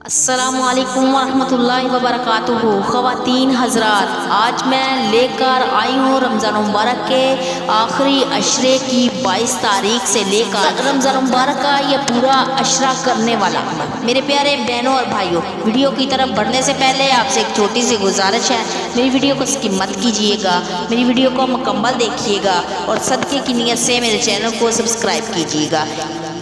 السلام علیکم ورحمۃ اللہ وبرکاتہ۔ خواتین حضرات، آج میں لے کر آئی ہوں رمضان مبارک کے آخری عشرے کی 22 تاریخ سے لے کر رمضان مبارک کا یہ پورا عشرہ کرنے والا عمل۔ میرے پیارے بہنوں اور بھائیوں، ویڈیو کی طرف بڑھنے سے پہلے آپ سے ایک چھوٹی سی گزارش ہے، میری ویڈیو کو اسکپ مت کیجیے گا، میری ویڈیو کو مکمل دیکھیے گا اور صدقے کی نیت سے میرے چینل کو سبسکرائب کیجیے گا۔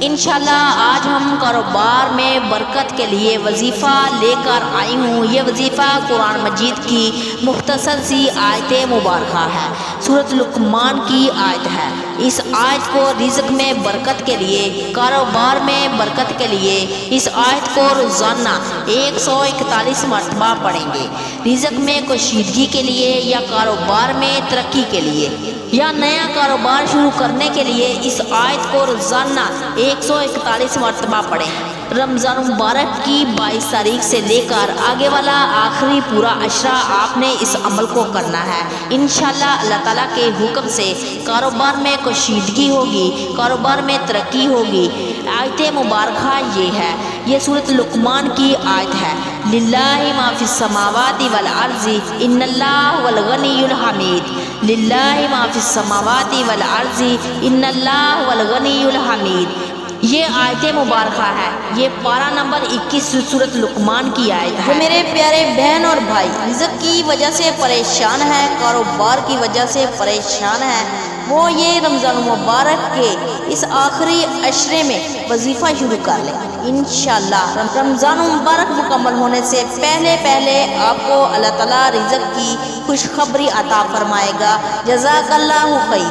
انشاءاللہ آج ہم کاروبار میں برکت کے لیے وظیفہ لے کر آئی ہوں۔ یہ وظیفہ قرآن مجید کی مختصر سی آیت مبارکہ ہے، سورۃ لقمان کی آیت ہے۔ اس آیت کو رزق میں برکت کے لیے، کاروبار میں برکت کے لیے اس آیت کو روزانہ 141 مرتبہ پڑھیں گے۔ رزق میں کشیدگی کے لیے یا کاروبار میں ترقی کے لیے یا نیا کاروبار شروع کرنے کے لیے اس آیت کو روزانہ 141 مرتبہ پڑھیں۔ رمضان مبارک کی 22 تاریخ سے لے کر آگے والا آخری پورا عشرہ آپ نے اس عمل کو کرنا ہے۔ انشاءاللہ اللہ تعالیٰ کے حکم سے کاروبار میں کشیدگی ہوگی، کاروبار میں ترقی ہوگی۔ آیت مبارکہ یہ ہے، یہ سورۃ لقمان کی آیت ہے۔ للہ ما فی السماوات والارض ان اللہ هو الغنی الحمید۔ للہ ما فی السماوات والارض ان اللہ هو الغنی الحمید۔ یہ آیت مبارکہ ہے، یہ پارہ نمبر 21 سورۃ لقمان کی آیت ہے۔ میرے پیارے بہن اور بھائی، رزق کی وجہ سے پریشان ہیں، کاروبار کی وجہ سے پریشان ہیں، وہ یہ رمضان مبارک کے اس آخری عشرے میں وظیفہ شروع کر لیں۔ انشاءاللہ رمضان مبارک مکمل ہونے سے پہلے آپ کو اللہ تعالیٰ رزق کی خوشخبری عطا فرمائے گا۔ جزاک اللہ خیر۔